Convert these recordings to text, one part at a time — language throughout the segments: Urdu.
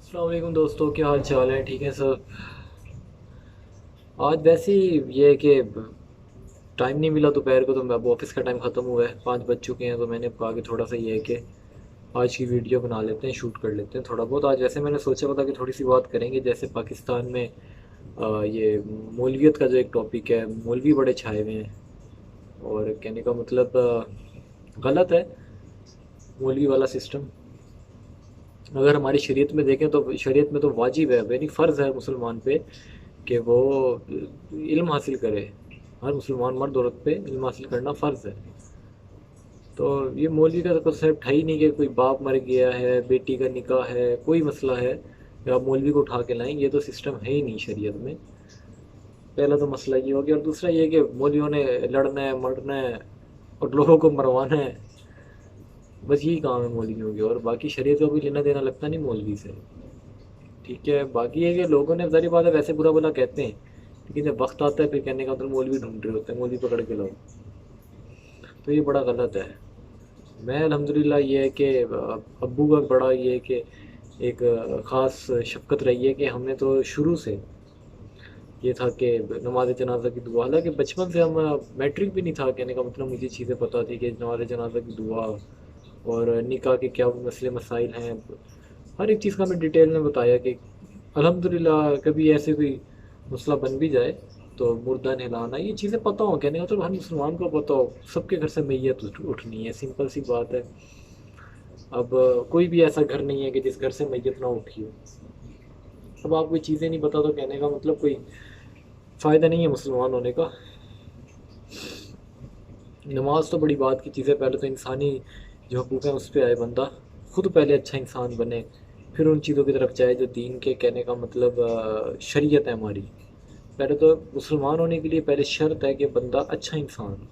السلام علیکم دوستوں، کیا حال چال ہے؟ ٹھیک ہے سب؟ آج ویسے ہی یہ ہے کہ ٹائم نہیں ملا دوپہر کو، تو اب آفس کا ٹائم ختم ہوا ہے، 5 بج چکے ہیں، تو میں نے کہا کہ تھوڑا سا یہ ہے کہ آج کی ویڈیو بنا لیتے ہیں، شوٹ کر لیتے ہیں تھوڑا بہت۔ آج ویسے میں نے سوچا تھا کہ تھوڑی سی بات کریں گے، جیسے پاکستان میں یہ مولویت کا جو ایک ٹاپک ہے، مولوی بڑے چھائے ہوئے ہیں، اور کہنے کا مطلب غلط ہے مولوی والا سسٹم۔ اگر ہماری شریعت میں دیکھیں تو شریعت میں تو واجب ہے، یعنی فرض ہے مسلمان پہ کہ وہ علم حاصل کرے۔ ہر مسلمان مرد عورت پہ علم حاصل کرنا فرض ہے۔ تو یہ مولوی کا کنسیپٹ ہے ہی نہیں کہ کوئی باپ مر گیا ہے، بیٹی کا نکاح ہے، کوئی مسئلہ ہے کہ آپ مولوی کو اٹھا کے لائیں، یہ تو سسٹم ہے ہی نہیں شریعت میں۔ پہلا تو مسئلہ یہ ہو گیا، اور دوسرا یہ کہ مولویوں نے لڑنا ہے، مرنا ہے، اور لوگوں کو مروانا ہے، بس یہی کام ہے مولویوں کے، اور باقی شریعت کا کوئی لینا دینا لگتا نہیں مولوی سے۔ ٹھیک ہے، باقی یہ کہ لوگوں نے ظاہر بات ہے ویسے برا بلا کہتے ہیں، لیکن جب وقت آتا ہے پھر کہنے کا تو مولوی ڈھونڈ رہے ہوتے ہیں، مولوی پکڑ کے لاؤ، تو یہ بڑا غلط ہے۔ میں الحمدللہ یہ ہے کہ ابو کا بڑا یہ ہے کہ ایک خاص شفقت رہی ہے کہ ہمیں تو شروع سے یہ تھا کہ نماز جنازہ کی دعا، حالانکہ بچپن سے ہم میٹرک بھی نہیں تھا کہنے کا مطلب، مجھے چیزیں پتہ تھی کہ نماز جنازہ کی دعا اور نکاح کے کیا مسئلے مسائل ہیں، ہر ایک چیز کا ہمیں ڈیٹیل میں بتایا کہ الحمدللہ کبھی ایسے کوئی مسئلہ بن بھی جائے تو مردہ نہلانا، یہ چیزیں پتہ ہوں، کہنے کا مطلب ہر مسلمان کو پتہ ہو، سب کے گھر سے میت اٹھنی ہے، سمپل سی بات ہے۔ اب کوئی بھی ایسا گھر نہیں ہے کہ جس گھر سے میت نہ اٹھی ہو۔ اب آپ کوئی چیزیں نہیں پتہ تو کہنے کا مطلب کوئی فائدہ نہیں ہے مسلمان ہونے کا۔ نماز تو بڑی بات کی چیز ہے، پہلے تو انسانی جو حقوق ہیں اس پہ آئے بندہ، خود پہلے اچھا انسان بنے، پھر ان چیزوں کی طرف جائے جو دین کے، کہنے کا مطلب شریعت ہے ہماری۔ پہلے تو مسلمان ہونے کے لیے پہلے شرط ہے کہ بندہ اچھا انسان ہو،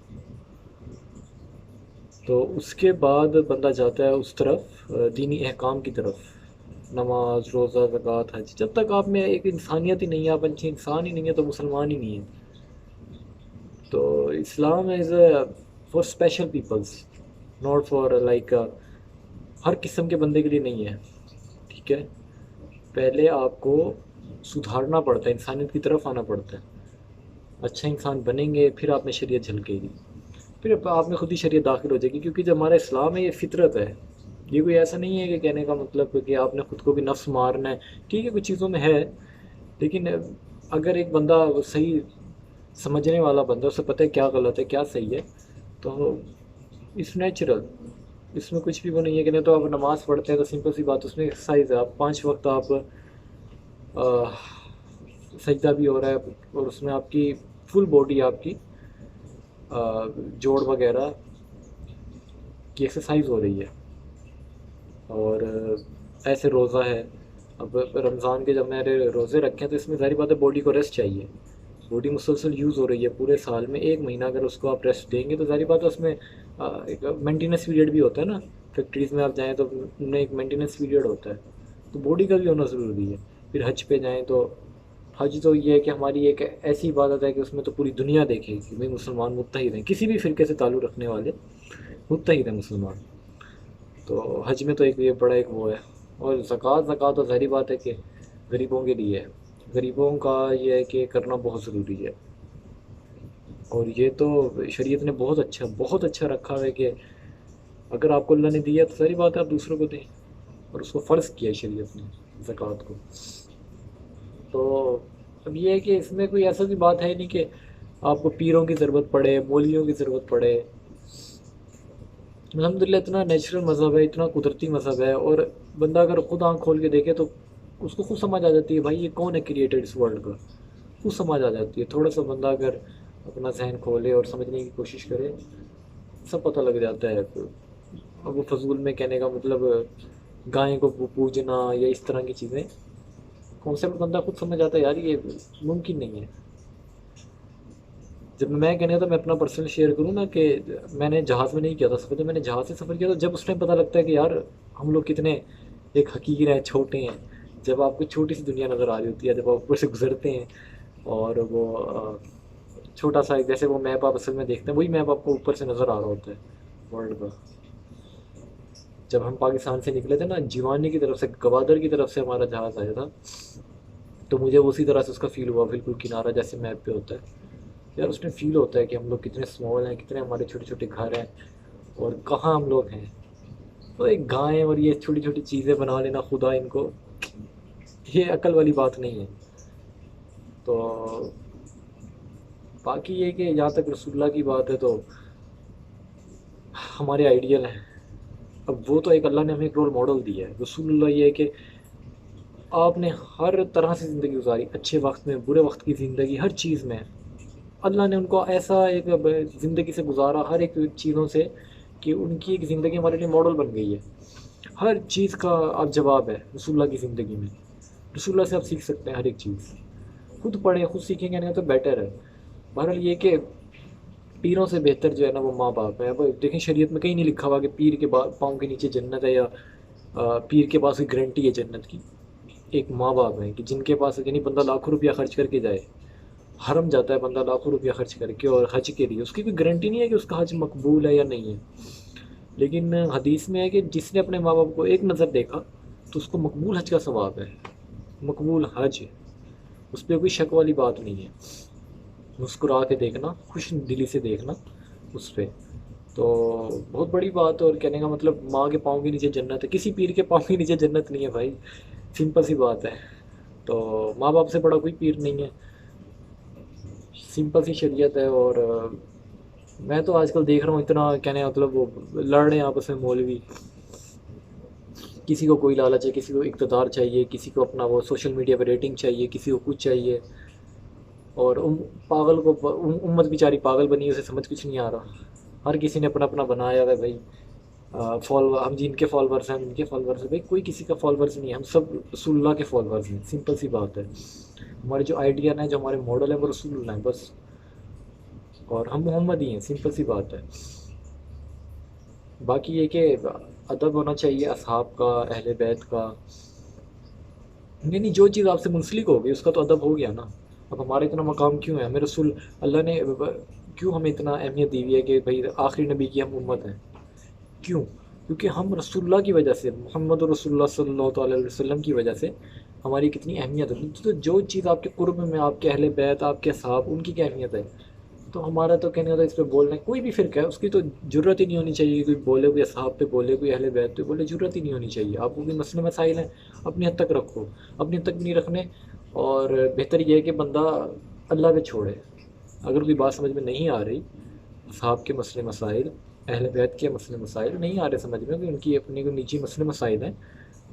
تو اس کے بعد بندہ جاتا ہے اس طرف دینی احکام کی طرف، نماز، روزہ، زکوٰۃ، حج۔ جب تک آپ میں ایک انسانیت ہی نہیں ہے، آپ اچھے انسان ہی نہیں ہے، تو مسلمان ہی نہیں ہے۔ تو Islam is for special peoples, not for like ہر قسم کے بندے کے لیے نہیں ہے۔ ٹھیک ہے، پہلے آپ کو سدھارنا پڑتا ہے، انسانیت کی طرف آنا پڑتا ہے، اچھا انسان بنیں گے پھر آپ میں شریعت جھلکے گی، پھر آپ میں خود ہی شریعت داخل ہو جائے گی، کیونکہ جو ہمارا اسلام ہے یہ فطرت ہے۔ یہ کوئی ایسا نہیں ہے کہ کہنے کا مطلب کہ آپ نے خود کو بھی نفس مارنا ہے۔ ٹھیک ہے، کچھ چیزوں میں ہے، لیکن اگر ایک بندہ صحیح سمجھنے والا بندہ، اسے پتہ ہے کیا غلط ہے کیا صحیح ہے، تو اس نیچرل، اس میں کچھ بھی وہ نہیں ہے کہ نہیں تو آپ نماز پڑھتے ہیں تو سمپل سی بات، اس میں ایکسرسائز ہے، آپ 5 وقت آپ سجدہ بھی ہو رہا ہے، اور اس میں آپ کی فل باڈی، آپ کی جوڑ وغیرہ کی ایکسرسائز ہو رہی ہے۔ اور ایسے روزہ ہے، اب رمضان کے جب میں نے روزے رکھے ہیں تو اس میں ظاہر بات ہے باڈی کو ریسٹ چاہیے، باڈی مسلسل یوز ہو رہی ہے پورے سال میں، 1 مہینہ اگر اس کو آپ ریسٹ دیں گے تو ظاہر بات ہے اس میں ایک مینٹیننس پیریڈ بھی ہوتا ہے نا، فیکٹریز میں آپ جائیں تو ان میں ایک مینٹیننس پیریڈ ہوتا ہے، تو باڈی کا بھی ہونا ضروری ہے۔ پھر حج پہ جائیں تو حج تو یہ ہے کہ ہماری ایک ایسی عبادت ہے کہ اس میں تو پوری دنیا دیکھے کہ بھائی مسلمان متحد ہیں، کسی بھی فرقے سے تعلق رکھنے والے متحد ہیں مسلمان، تو حج میں تو ایک یہ بڑا ایک وہ ہے۔ اور زکوٰۃ تو ظاہری بات ہے کہ غریبوں کے لیے ہے، غریبوں کا یہ ہے کہ کرنا بہت ضروری ہے، اور یہ تو شریعت نے بہت اچھا رکھا ہے کہ اگر آپ کو اللہ نے دیا تو ظاہری بات ہے آپ دوسروں کو دیں، اور اس کو فرض کیا ہے شریعت نے زکوٰۃ کو۔ تو اب یہ ہے کہ اس میں کوئی ایسا بھی بات ہے نہیں کہ آپ کو پیروں کی ضرورت پڑے، مولویوں کی ضرورت پڑے۔ الحمدللہ اتنا نیچرل مذہب ہے، اتنا قدرتی مذہب ہے، اور بندہ اگر خود آنکھ کھول کے دیکھے تو اس کو خود سمجھ آ جاتی ہے بھائی یہ کون ہے کریٹر اس ورلڈ کا، خود سمجھ آ جاتی ہے۔ تھوڑا سا بندہ اگر اپنا ذہن کھولے اور سمجھنے کی کوشش کرے، سب پتہ لگ جاتا ہے۔ اب وہ فضول میں کہنے کا مطلب گائے کو پوجنا یا اس طرح کی چیزیں، کانسیپٹ بندہ خود سمجھ آتا ہے یار یہ ممکن نہیں ہے۔ جب میں کہنے کا، میں اپنا پرسنل شیئر کروں نا کہ میں نے جہاز میں نہیں کیا تھا سفر، جب میں نے جہاز سے سفر کیا تو جب اس ٹائم پتہ لگتا ہے کہ یار ہم لوگ کتنے ایک حقیر ہیں، چھوٹے ہیں، جب آپ کو چھوٹی سی دنیا نظر آ رہی ہوتی ہے، جب آپ اوپر سے گزرتے ہیں، اور وہ چھوٹا سا جیسے وہ میپ آپ اصل میں دیکھتے ہیں، وہی میپ آپ کو اوپر سے نظر آ رہا ہوتا ہے ورلڈ کا۔ جب ہم پاکستان سے نکلے تھے نا، جیوانی کی طرف سے، گوادر کی طرف سے ہمارا جہاز آیا تھا، تو مجھے اسی طرح سے اس کا فیل ہوا، بالکل کنارہ جیسے میپ پہ ہوتا ہے یار، اس میں فیل ہوتا ہے کہ ہم لوگ کتنے اسمال ہیں، کتنے ہمارے چھوٹے چھوٹے گھر ہیں، اور کہاں ہم لوگ ہیں. تو ایک گائیں اور یہ چھوٹی چھوٹی چیزیں بنا لینا خدا ان کو، یہ عقل والی بات نہیں ہے. تو باقی یہ کہ جہاں تک رسول اللہ کی بات ہے تو ہمارے آئیڈیل ہیں. اب وہ تو ایک اللہ نے ہمیں ایک رول ماڈل دیا ہے. رسول اللہ یہ ہے کہ آپ نے ہر طرح سے زندگی گزاری، اچھے وقت میں، برے وقت کی زندگی، ہر چیز میں اللہ نے ان کو ایسا ایک زندگی سے گزارا، ہر ایک چیزوں سے، کہ ان کی ایک زندگی ہمارے لیے ماڈل بن گئی ہے. ہر چیز کا اب جواب ہے رسول اللہ کی زندگی میں. رسول اللہ سے آپ سیکھ سکتے ہیں ہر ایک چیز. خود پڑھیں، خود سیکھیں گے نہیں تو بیٹر ہے. بہرحال یہ کہ پیروں سے بہتر جو ہے نا وہ ماں باپ ہے. اب دیکھیں شریعت میں کہیں نہیں لکھا ہوا کہ پیر کے پاؤں کے نیچے جنت ہے، یا پیر کے پاس کوئی گارنٹی ہے جنت کی. ایک ماں باپ ہیں کہ جن کے پاس، یعنی بندہ لاکھوں روپیہ خرچ کر کے جائے، حرم جاتا ہے بندہ لاکھوں روپیہ خرچ کر کے اور حج کے لیے، اس کی کوئی گارنٹی نہیں ہے کہ اس کا حج مقبول ہے یا نہیں ہے. لیکن حدیث میں ہے کہ جس نے اپنے ماں باپ کو ایک نظر دیکھا تو اس کو مقبول حج کا ثواب ہے. مقبول حج، اس پہ کوئی شک والی بات نہیں ہے. مسکرا کے دیکھنا، خوش دلی سے دیکھنا اس پہ. تو بہت بڑی بات ہے. اور کہنے کا مطلب ماں کے پاؤں کے نیچے جنت ہے، کسی پیر کے پاؤں کے نیچے جنت نہیں ہے بھائی، سمپل سی بات ہے. تو ماں باپ سے بڑا کوئی پیر نہیں ہے، سمپل سی شریعت ہے. اور میں تو آج کل دیکھ رہا ہوں اتنا، کہنے کا مطلب وہ لڑ رہے ہیں آپس میں مولوی. کسی کو کوئی لالچ ہے، کسی کو اقتدار چاہیے، کسی کو اپنا وہ سوشل میڈیا پہ ریٹنگ چاہیے، کسی کو کچھ چاہیے. اور پاگل کو امت بیچاری پاگل بنی ہے، اسے سمجھ کچھ نہیں آ رہا. ہر کسی نے اپنا اپنا بنایا ہوا ہے بھائی. فالوور، ہم جن کے فالوورس ہیں، ہم ان کے فالوورس ہیں. بھائی کوئی کسی کا فالوورس نہیں ہے، ہم سب رسول اللہ کے فالوورس ہیں. سمپل سی بات ہے. ہمارے جو آئیڈیا ہیں، جو ہمارے ماڈل ہیں، وہ رسول اللہ ہیں بس. اور ہم محمد ہی ہیں، سمپل سی بات ہے. باقی یہ کہ ادب ہونا چاہیے اصحاب کا، اہل بیت کا. نہیں جو چیز آپ سے منسلک ہو گئی اس کا تو ادب ہو گیا نا. اب ہمارا اتنا مقام کیوں ہے؟ ہمیں رسول اللہ نے کیوں ہمیں اتنا اہمیت دی ہوئی ہے کہ بھائی آخری نبی کی ہم امت ہیں. کیوں؟ کیونکہ ہم رسول اللہ کی وجہ سے، محمد رسول اللہ صلی اللہ تعالی علیہ وسلم کی وجہ سے ہماری کتنی اہمیت ہے. تو جو چیز آپ کے قرب میں، آپ کے اہل بیت، آپ کے اصحاب، ان کی کیا اہمیت ہے. تو ہمارا تو کہنے کا اس پہ بولنا ہے. کوئی بھی فرقہ ہے اس کی تو ضرورت ہی نہیں ہونی چاہیے کہ کوئی بولے، کوئی اصحاب پہ بولے، کوئی اہل بیت پہ بولے. ضرورت ہی نہیں ہونی چاہیے. آپ کو کوئی مسئلے مسائل ہیں اپنی حد تک رکھو، اپنی حد تک بھی نہیں رکھنے. اور بہتر یہ ہے کہ بندہ اللہ پہ چھوڑے. اگر کوئی بات سمجھ میں نہیں آ رہی، اصحاب کے مسئلے مسائل، اہل بیت کے مسئلے مسائل نہیں آ رہے سمجھ میں، کہ ان کی اپنی کوئی نجی مسئلے مسائل ہیں،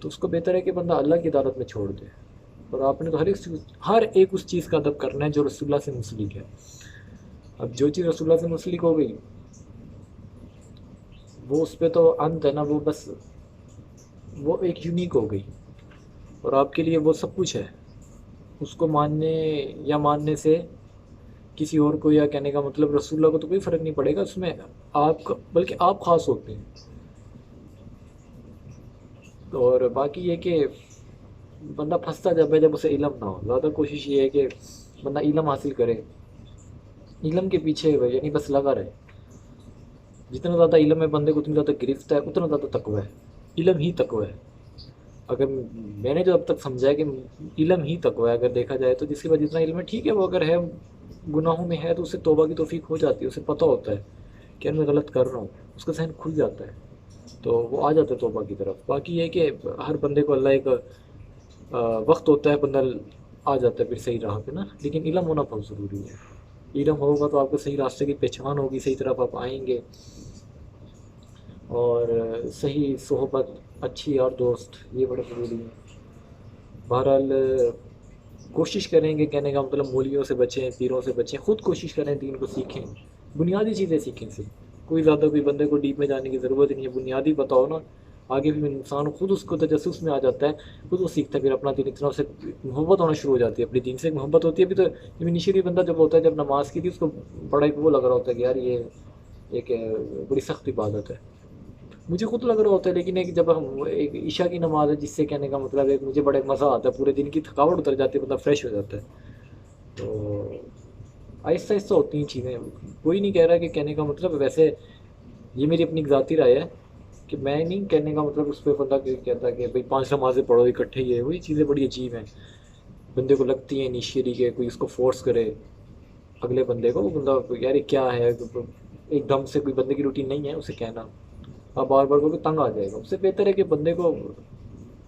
تو اس کو بہتر ہے کہ بندہ اللہ کی عدالت میں چھوڑ دے. اور آپ نے تو ہر ایک اس چیز کا ادب کرنا ہے جو رسول اللہ سے منسلک ہے. اب جو چیز رسول اللہ سے منسلک ہو گئی وہ اس پہ تو انت ہے نا، وہ بس وہ ایک یونیک ہو گئی، اور آپ کے لیے وہ سب کچھ ہے. اس کو ماننے یا ماننے سے کسی اور کو، یا کہنے کا مطلب رسول اللہ کو تو کوئی فرق نہیں پڑے گا اس میں. آپ کا بلکہ آپ خاص ہوتے ہیں. اور باقی یہ کہ بندہ پھنستا جب ہے جب اسے علم نہ ہو. زیادہ کوشش یہ ہے کہ بندہ علم حاصل کرے، علم کے پیچھے یعنی بس لگا رہے. جتنا زیادہ علم ہے بندے کو اتنی زیادہ گرفت ہے، اتنا زیادہ تقوی ہے. علم ہی تقوی ہے. اگر میں نے جو اب تک سمجھا ہے کہ علم ہی تقوی ہے، اگر دیکھا جائے تو جس کے بعد جتنا علم ہے ٹھیک ہے، وہ اگر ہے گناہوں میں ہے تو اسے توبہ کی توفیق ہو جاتی ہے. اسے پتہ ہوتا ہے کہ یار میں غلط کر رہا ہوں، اس کا ذہن کھل جاتا ہے تو وہ آ جاتا ہے توبہ کی طرف. باقی یہ کہ ہر بندے کو اللہ ایک وقت ہوتا ہے، بندہ آ جاتا ہے پھر صحیح راہ پہ نا. لیکن علم ہونا بہت ضروری ہے. علم ہوگا تو آپ کو صحیح راستے کی پہچان ہوگی، صحیح طرف آپ آئیں گے. اور صحیح صحبت، اچھی یار دوست، یہ بڑا ضروری ہے. بہرحال کوشش کریں گے، کہنے کا مطلب مولیوں سے بچیں، پیروں سے بچیں. خود کوشش کریں دین کو سیکھیں، بنیادی چیزیں سیکھیں سے. کوئی زیادہ کوئی بندے کو ڈیپ میں جانے کی ضرورت ہی نہیں ہے. بنیادی بتاؤ نا، آگے بھی انسان خود اس کو تجسس میں آ جاتا ہے، خود وہ سیکھتا ہے. پھر اپنا دین اتنا سے محبت ہونا شروع ہو جاتی ہے، اپنے دین سے ایک محبت ہوتی ہے. ابھی تو انیشیلی بندہ جب ہوتا ہے، جب نماز کی تھی، اس کو بڑا ایک وہ لگ رہا ہوتا ہے کہ یار یہ ایک بڑی سخت عبادت ہے. مجھے خود لگ رہا ہوتا ہے، لیکن ایک جب ہم ایک عشاء کی نماز ہے جس سے کہنے کا مطلب ہے مجھے بڑا مزہ آتا ہے، پورے دن کی تھکاوٹ اتر جاتی ہے، مطلب فریش ہو جاتا ہے. تو آہستہ آہستہ ہوتی ہیں چیزیں. کوئی نہیں کہہ رہا کہ کہنے کا مطلب، ویسے یہ میری اپنی ذاتی رائے ہے کہ میں نہیں کہنے کا مطلب اس پہ بندہ کہتا کہ بھائی 5 نمازیں پڑھو اکٹھے، یہ وہی چیزیں بڑی عجیب ہیں، بندے کو لگتی ہیں انیشیلی کہ کوئی اس کو فورس کرے اگلے بندے کو، وہ بندہ یار یہ کیا ہے، ایک دم سے کوئی بندے کی روٹین نہیں ہے اسے کہنا، اب بار بار کو تنگ آ جائے گا، اس سے بہتر ہے کہ بندے کو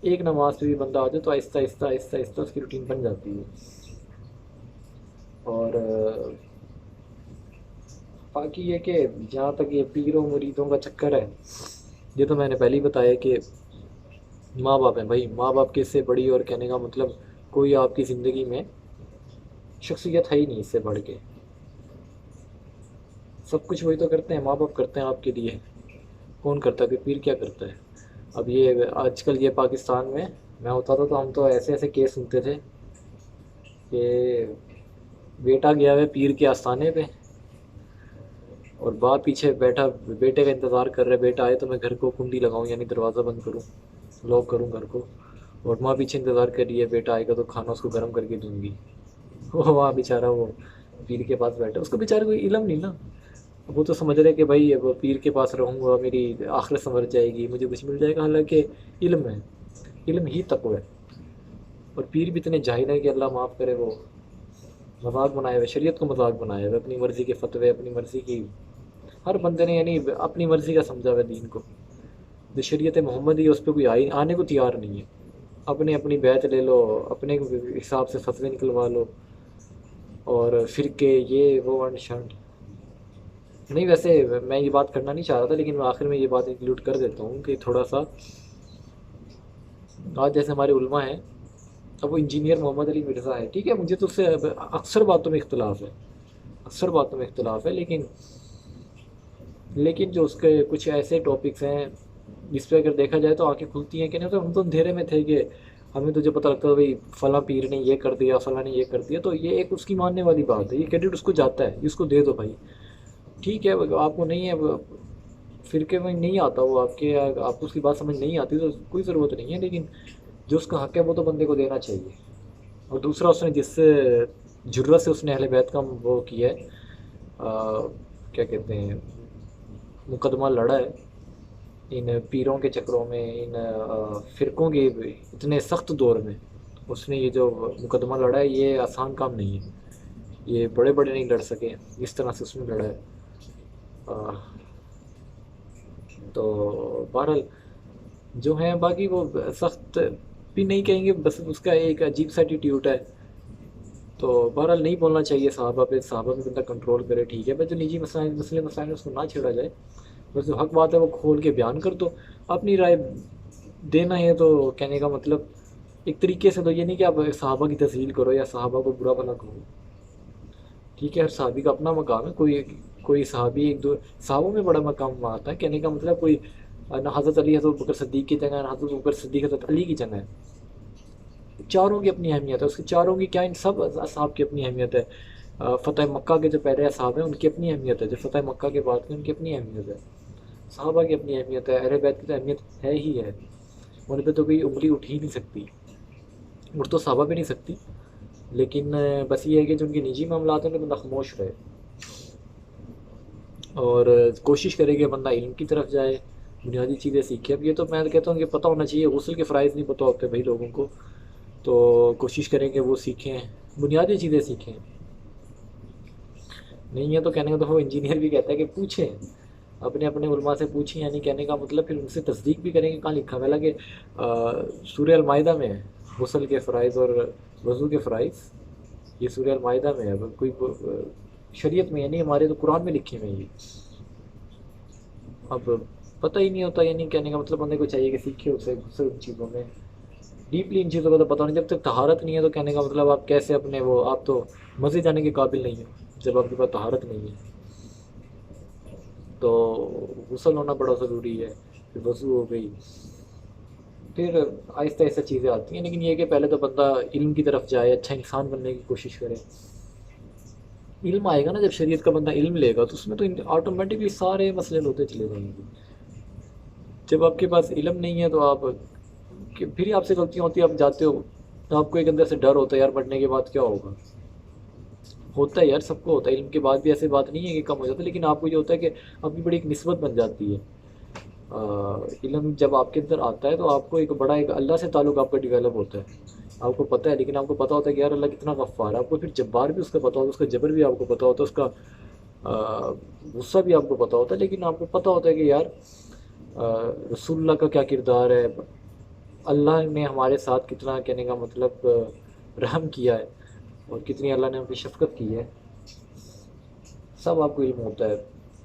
ایک نماز پہ بھی بندہ آ جائے تو آہستہ آہستہ آہستہ آہستہ اس کی روٹین بن جاتی ہے۔ اور باقی یہ کہ جہاں تک یہ پیروں مریدوں کا چکر ہے، یہ تو میں نے پہلے ہی بتایا کہ ماں باپ ہیں بھائی، ماں باپ کے اس سے بڑی اور کہنے کا مطلب کوئی آپ کی زندگی میں شخصیت ہے ہی نہیں اس سے بڑھ کے، سب کچھ وہی تو کرتے ہیں، ماں باپ کرتے ہیں آپ کے لیے، کون کرتا ہے پھر پیر کیا کرتا ہے؟ اب یہ آج کل یہ پاکستان میں ہوتا تھا تو ہم تو ایسے ایسے کیس سنتے تھے کہ بیٹا گیا ہے پیر کے آستانے پہ اور باپ پیچھے بیٹھا بیٹے کا انتظار کر رہے، بیٹا آئے تو میں گھر کو کنڈی لگاؤں یعنی دروازہ بند کروں، لاک کروں گھر کو، اور ماں پیچھے انتظار کر رہی ہے بیٹا آئے گا تو کھانا اس کو گرم کر کے دوں گی۔ وہ وہاں بیچارہ وہ پیر کے پاس بیٹھا، اس کو بیچارے کوئی علم نہیں نا، وہ تو سمجھ رہے کہ بھائی اب پیر کے پاس رہوں گا میری آخرت سنور جائے گی، مجھے کچھ مل جائے گا، حالانکہ علم ہے، علم ہی تقوی ہے۔ اور پیر بھی اتنے جاہل ہیں کہ اللہ معاف کرے، وہ مذاق بنائے ہوئے، شریعت کو مذاق بنائے ہوئے، اپنی مرضی کے فتوے، اپنی مرضی کی، ہر بندے نے یعنی اپنی مرضی کا سمجھا ہوا ہے دین کو، جو شریعت محمدی ہے اس پہ کوئی آنے کو تیار نہیں ہے، اپنے اپنی بیعت لے لو، اپنے حساب سے فتوے نکلوا لو، اور فرقے یہ وہ انڈ شنڈ۔ نہیں ویسے میں یہ بات کرنا نہیں چاہ رہا تھا، لیکن میں آخر میں یہ بات انکلوڈ کر دیتا ہوں کہ تھوڑا سا آج جیسے ہمارے علماء ہیں، اب وہ انجینئر محمد علی مرزا ہے، ٹھیک ہے، مجھے تو اس سے اکثر باتوں میں اختلاف ہے، اکثر باتوں میں اختلاف ہے، لیکن جو اس کے کچھ ایسے ٹاپکس ہیں جس پہ اگر دیکھا جائے تو آنکھیں کھلتی ہیں کہ نہیں، تو ہم تو اندھیرے میں تھے کہ ہمیں تو جو پتہ لگتا ہے بھائی فلاں پیر نے یہ کر دیا، فلاں نے یہ کر دیا، تو یہ ایک اس کی ماننے والی بات ہے، یہ کریڈٹ اس کو جاتا ہے، اس کو دے دو بھائی، ٹھیک ہے، آپ کو نہیں ہے فرقے میں نہیں آتا وہ آپ کو اس کی بات سمجھ نہیں آتی تو کوئی ضرورت نہیں ہے، لیکن جو اس کا حق ہے وہ تو بندے کو دینا چاہیے۔ اور دوسرا اس نے جس سے جرت سے اس نے اہل بیت کا وہ کیا ہے، کیا کہتے ہیں، مقدمہ لڑا ہے ان پیروں کے چکروں میں، ان فرقوں کے اتنے سخت دور میں، اس نے یہ جو مقدمہ لڑا ہے یہ آسان کام نہیں ہے، یہ بڑے بڑے نہیں لڑ سکے اس طرح سے اس نے لڑا ہے۔ تو بہرحال جو ہیں باقی وہ سخت بھی نہیں کہیں گے، بس اس کا ایک عجیب سا ایٹیٹیوڈ ہے، تو بہرحال نہیں بولنا چاہیے صحابہ پہ بندہ کنٹرول کرے، ٹھیک ہے، بس جو نجی مسئلے اس کو نہ چھیڑا جائے، بس جو حق بات ہے وہ کھول کے بیان کر دو، اپنی رائے دینا ہے تو کہنے کا مطلب ایک طریقے سے تو یہ نہیں کہ آپ صحابہ کی تذلیل کرو یا صحابہ کو برا بھلا کہو، ٹھیک ہے، ہر صحابی کا اپنا مقام ہے، کوئی صحابی ایک دو صحابوں میں بڑا مقام آتا ہے، کہنے کا مطلب کوئی نہ حضرت علی حضرت بکر صدیق کی جگہ، نہ حضرت بکر صدیق حضرت علی کی جگہ ہے، چاروں کی اپنی اہمیت ہے، اس کی چاروں کی کیا، ان سب اصحاب کی اپنی اہمیت ہے، فتح مکہ کے جو پہلے اصحاب ہیں ان کی اپنی اہمیت ہے، جو فتح مکہ کے بعد کے ان کی اپنی اہمیت ہے، صحابہ کی اپنی اہمیت ہے، اہل بیت کی تو اہمیت ہے ہی ہے، ان پہ تو کوئی انگلی اٹھ ہی نہیں سکتی، اٹھ تو صحابہ بھی نہیں سکتی، لیکن بس یہ ہے کہ جو ان کے نجی معاملات ہیں ان پہ بندہ خاموش رہے، اور کوشش کرے کہ بندہ علم کی طرف جائے، بنیادی چیزیں سیکھے۔ اب یہ تو میں کہتا ہوں کہ پتہ ہونا چاہیے، غسل کے فرائض نہیں پتہ ہوتے بھائی لوگوں کو، تو کوشش کریں کہ وہ سیکھیں، بنیادی چیزیں سیکھیں، نہیں ہے تو کہنے کا تو وہ انجینئر بھی کہتا ہے کہ پوچھیں، اپنے علماء سے پوچھیں، یعنی کہنے کا مطلب پھر ان سے تصدیق بھی کریں کہ کہاں لکھا ہوا ہے، کہ سورہ المائدہ میں ہے غسل کے فرائض اور وضو کے فرائض، یہ سورہ المائدہ میں ہے، کوئی شریعت میں یعنی ہمارے تو قرآن میں لکھے ہوئے ہیں یہ، اب پتہ ہی نہیں ہوتا، یعنی کہنے کا مطلب بندے کو چاہیے کہ سیکھے اسے غسل ان چیزوں میں ڈیپلی، ان چیزوں کا تو پتہ نہیں، جب تک طہارت نہیں ہے تو کہنے کا مطلب آپ کیسے اپنے وہ، آپ تو مسجد جانے کے قابل نہیں ہیں جب آپ کے پاس طہارت نہیں ہے، تو غسل ہونا بڑا ضروری ہے، پھر وضو ہو گئی، پھر آہستہ آہستہ چیزیں آتی ہیں، لیکن یہ کہ پہلے تو بندہ علم کی طرف جائے، اچھا انسان بننے کی کوشش کرے، علم آئے گا نا، جب شریعت کا بندہ علم لے گا تو اس میں تو آٹومیٹکلی سارے مسئلے ہوتے چلے جائیں گے، جب آپ کے پاس علم نہیں ہے تو آپ پھر ہی آپ سے غلطیاں ہوتی ہیں، آپ جاتے ہو تو آپ کو ایک اندر سے ڈر ہوتا ہے یار مرنے کے بعد کیا ہوگا، ہوتا ہے یار، سب کو ہوتا ہے، علم کے بعد بھی ایسے بات نہیں ہے کہ کم ہو جاتا، لیکن آپ کو یہ ہوتا ہے کہ آپ کی بڑی ایک نسبت بن جاتی ہے، علم جب آپ کے اندر آتا ہے تو آپ کو ایک بڑا ایک اللہ سے تعلق آپ کا ڈیولپ ہوتا ہے، آپ کو پتہ ہے، لیکن آپ کو پتہ ہوتا ہے کہ یار اللہ کتنا غفار ہے، آپ کو پھر جبار بھی اس کا پتہ ہوتا ہے، اس کا جبر بھی آپ کو پتہ ہوتا ہے، اس کا غصہ بھی آپ کو پتہ ہوتا ہے، لیکن آپ کو پتہ ہوتا ہے کہ یار رسول اللہ کا کیا کردار ہے، اللہ نے ہمارے ساتھ کتنا، کہنے کا مطلب رحم کیا ہے، اور کتنی اللہ نے ہم پہ شفقت کی ہے، سب آپ کو علم ہوتا ہے۔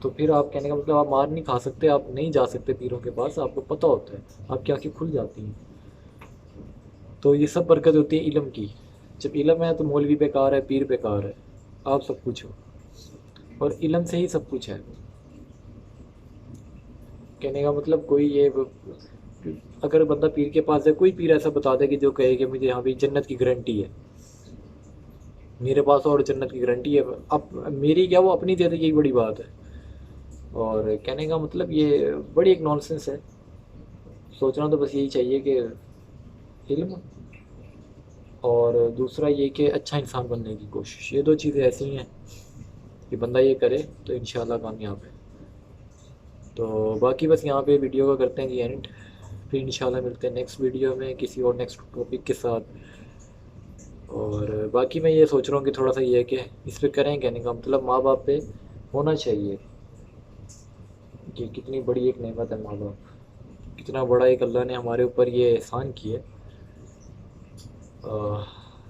تو پھر آپ، کہنے کا مطلب، آپ مار نہیں کھا سکتے، آپ نہیں جا سکتے پیروں کے پاس، آپ کو پتہ ہوتا ہے، آپ کی آنکھیں کھل جاتی ہیں۔ تو یہ سب برکت ہوتی ہے علم کی۔ جب علم ہے تو مولوی بیکار ہے، پیر بیکار ہے، آپ سب کچھ ہو، اور علم سے ہی سب کچھ ہے۔ کہنے کا مطلب کوئی یہ، اگر بندہ پیر کے پاس ہے، کوئی پیر ایسا بتا دے کہ جو کہے کہ مجھے یہاں بھی جنت کی گارنٹی ہے، میرے پاس اور جنت کی گارنٹی ہے، اب میری کیا، وہ اپنی دے دے، یہی بڑی بات ہے۔ اور کہنے کا مطلب یہ بڑی ایک نانسنس ہے۔ سوچنا تو بس یہی چاہیے کہ علم، اور دوسرا یہ کہ اچھا انسان بننے کی کوشش، یہ دو چیزیں ایسی ہیں کہ بندہ یہ کرے تو انشاءاللہ کامیاب ہے۔ تو باقی بس یہاں پہ ویڈیو کا کرتے ہیں جی اینڈ، پھر انشاءاللہ ملتے ہیں نیکسٹ ویڈیو میں کسی اور نیکسٹ ٹاپک کے ساتھ۔ اور باقی میں یہ سوچ رہا ہوں کہ تھوڑا سا یہ ہے کہ اس پہ کریں، کہنے کا مطلب ماں باپ پہ ہونا چاہیے کہ کتنی بڑی ایک نعمت ہے ماں باپ، کتنا بڑا ایک اللہ نے ہمارے اوپر یہ احسان کیا ہے،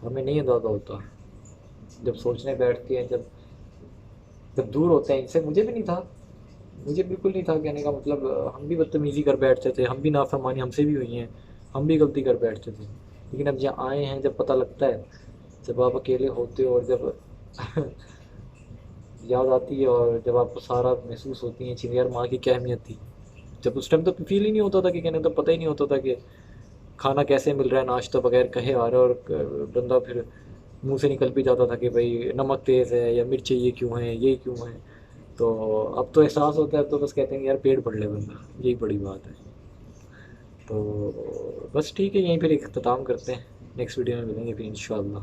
ہمیں نہیں اندازہ ہوتا جب سوچنے بیٹھتے ہیں، جب دور ہوتے ہیں ان سے۔ مجھے بھی نہیں تھا، مجھے بالکل نہیں تھا، کہنے کا مطلب ہم بھی بدتمیزی کر بیٹھتے تھے، ہم بھی نافرمانی ہم سے بھی ہوئی ہیں، ہم بھی غلطی کر بیٹھتے تھے، لیکن اب جہاں آئے ہیں، جب پتہ لگتا ہے، جب آپ اکیلے ہوتے ہو، اور جب یاد آتی ہے، اور جب آپ کو سارا محسوس ہوتی ہیں چیزیں، یار ماں کی کیا اہمیت تھی، جب اس ٹائم تو فیل ہی نہیں ہوتا تھا، کہ کہنے تو پتہ ہی نہیں ہوتا تھا کہ کھانا کیسے مل رہا ہے، ناشتہ بغیر کہے آ رہا ہے، اور بندہ پھر منہ سے نکل بھی جاتا تھا کہ بھائی نمک تیز ہے، یا مرچیں یہ کیوں ہیں، یہ کیوں ہیں۔ تو اب تو احساس ہوتا ہے، اب تو بس کہتے ہیں کہ یار پیٹ بھر لے بندہ، یہی بڑی بات ہے۔ تو بس ٹھیک ہے، یہیں پھر اختتام کرتے ہیں، نیکسٹ ویڈیو میں ملیں گے پھر انشاءاللہ۔